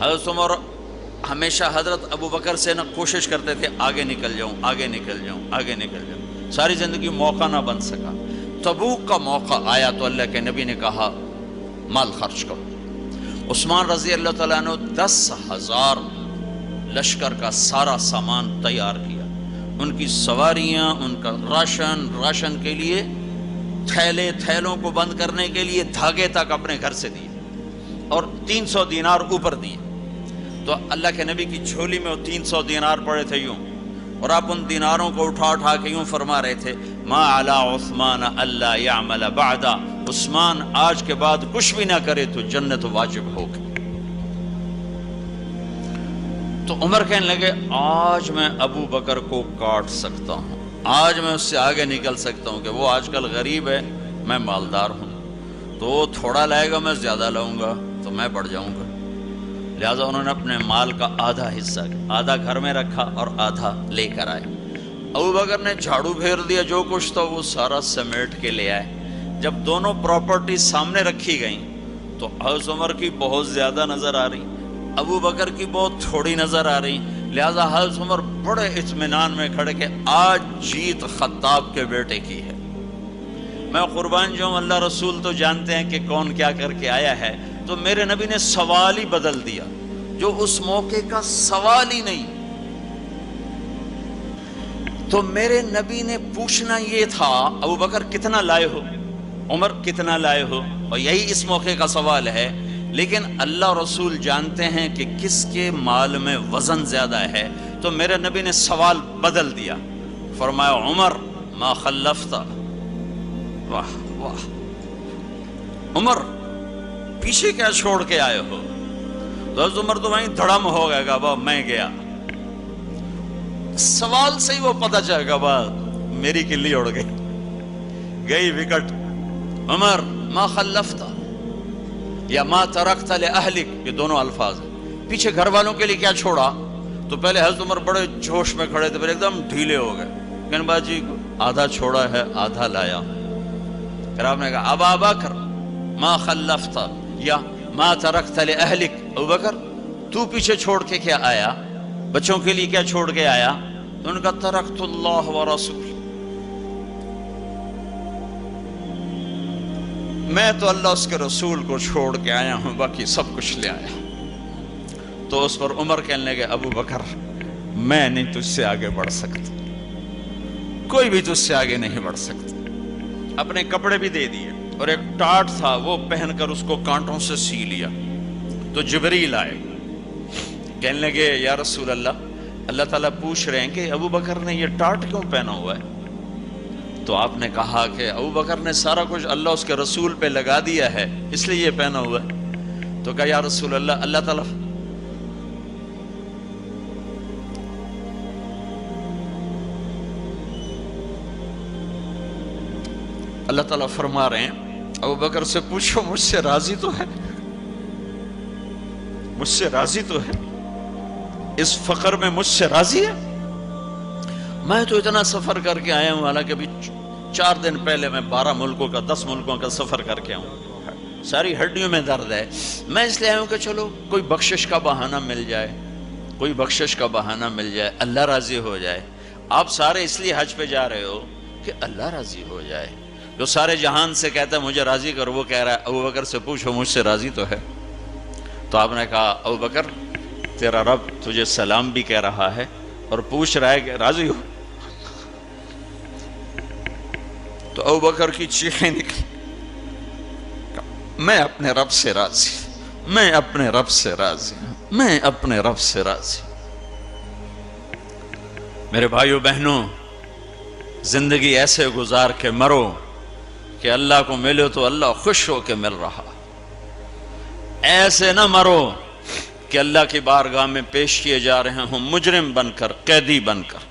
حضرت عمر ہمیشہ حضرت ابو بکر سے نہ کوشش کرتے تھے آگے نکل جاؤں، آگے نکل جاؤں، آگے نکل جاؤں، ساری زندگی موقع نہ بن سکا۔ تبوک کا موقع آیا تو اللہ کے نبی نے کہا مال خرچ کرو۔ عثمان رضی اللہ تعالیٰ عنہ 10,000 لشکر کا سارا سامان تیار کیا، ان کی سواریاں، ان کا راشن کے لیے تھیلوں کو بند کرنے کے لیے دھاگے تک اپنے گھر سے دیے، اور 300 دینار اوپر دیے۔ تو اللہ کے نبی کی جھولی میں وہ 300 دینار پڑے تھے یوں، اور آپ ان دیناروں کو اٹھا کے یوں فرما رہے تھے ما علی عثمان اللہ یعمل بعد، عثمان آج کے بعد کچھ بھی نہ کرے تو جنت واجب ہوگی۔ تو عمر کہنے لگے آج میں ابو بکر کو کاٹ سکتا ہوں، آج میں اس سے آگے نکل سکتا ہوں کہ وہ آج کل غریب ہے، میں مالدار ہوں، تو وہ تھوڑا لائے گا میں زیادہ لاؤں گا تو میں بڑھ جاؤں گا۔ لہٰذا انہوں نے اپنے مال کا آدھا حصہ، آدھا گھر میں رکھا اور آدھا لے کر آئے۔ ابو بکر نے جھاڑو پھیر دیا، جو کچھ تھا وہ سارا سمیٹ کے لے آئے۔ جب دونوں پراپرٹی سامنے رکھی گئیں تو حضرت عمر کی بہت زیادہ نظر آ رہی، ابو بکر کی بہت تھوڑی نظر آ رہی، لہٰذا حضرت عمر بڑے اطمینان میں کھڑے کہ آج جیت خطاب کے بیٹے کی ہے۔ میں قربان جاؤں، اللہ رسول تو جانتے ہیں کہ کون کیا کر کے آیا ہے، تو میرے نبی نے سوال ہی بدل دیا جو اس موقع کا سوال ہی نہیں۔ تو میرے نبی نے پوچھنا یہ تھا ابو بکر کتنا لائے ہو، عمر کتنا لائے ہو، اور یہی اس موقع کا سوال ہے۔ لیکن اللہ رسول جانتے ہیں کہ کس کے مال میں وزن زیادہ ہے، تو میرے نبی نے سوال بدل دیا، فرمایا عمر ما خلفت، واہ واہ عمر پیچھے کیا چھوڑ کے آئے ہو؟ تو حضرت عمر تو وہیں دھڑم ہو گئے گا، با میں گیا، سوال سے ہی وہ پتہ چلے گا، با میری کلی اڑ گئی وکٹ۔ عمر ما خلفت یا ما ترکت لأہلک، یہ دونوں الفاظ ہیں، پیچھے گھر والوں کے لیے کیا چھوڑا؟ تو پہلے حضرت عمر بڑے جوش میں کھڑے تھے، پھر ایک دم ڈھیلے ہو گئے، کہنے با جی آدھا چھوڑا ہے آدھا لایا۔ پھر آپ نے کہا ابا بکر ما خلفت یا ما ترکت لأہلک، ابو بکر تو پیچھے چھوڑ کے کیا آیا، بچوں کے لیے کیا چھوڑ کے آیا؟ تو ان کا ترکت اللہ ورسول، میں تو اللہ اس کے رسول کو چھوڑ کے آیا ہوں، باقی سب کچھ لے آیا۔ تو اس پر عمر کہنے لگے ابو بکر میں نہیں تجھ سے آگے بڑھ سکتا، کوئی بھی تجھ سے آگے نہیں بڑھ سکتا۔ اپنے کپڑے بھی دے دیے، اور ایک ٹاٹ تھا وہ پہن کر اس کو کانٹوں سے سی لیا۔ تو جبریل آئے، کہنے لگے یا رسول اللہ، اللہ تعالیٰ پوچھ رہے ہیں کہ ابو بکر نے یہ ٹاٹ کیوں پہنا ہوا ہے؟ تو آپ نے کہا کہ ابو بکر نے سارا کچھ اللہ اس کے رسول پہ لگا دیا ہے، اس لیے یہ پہنا ہوا ہے۔ تو کہا یا رسول اللہ، اللہ تعالیٰ اللہ تعالیٰ فرما رہے ہیں ابو بکر سے پوچھو مجھ سے راضی تو ہے، مجھ سے راضی تو ہے، اس فقر میں مجھ سے راضی ہے؟ میں تو اتنا سفر کر کے آیا ہوں، حالانکہ ابھی 4 دن پہلے میں 12 ملکوں کا 10 ملکوں کا سفر کر کے آؤں، ساری ہڈیوں میں درد ہے، میں اس لیے آیا ہوں کہ چلو کوئی بخشش کا بہانہ مل جائے، کوئی بخشش کا بہانہ مل جائے، اللہ راضی ہو جائے۔ آپ سارے اس لیے حج پہ جا رہے ہو کہ اللہ راضی ہو جائے۔ جو سارے جہان سے کہتا ہے مجھے راضی کر، وہ کہہ رہا ہے ابو بکر سے پوچھو مجھ سے راضی تو ہے۔ تو آپ نے کہا ابو بکر تیرا رب تجھے سلام بھی کہہ رہا ہے اور پوچھ رہا ہے کہ راضی ہو؟ تو ابو بکر کی چیخیں نکلی، میں اپنے رب سے راضی، میں اپنے رب سے راضی، میں اپنے رب سے راضی۔ میرے بھائیو بہنوں، زندگی ایسے گزار کے مرو کہ اللہ کو ملو تو اللہ خوش ہو کے مل رہا، ایسے نہ مرو کہ اللہ کی بارگاہ میں پیش کیے جا رہے ہوں مجرم بن کر، قیدی بن کر۔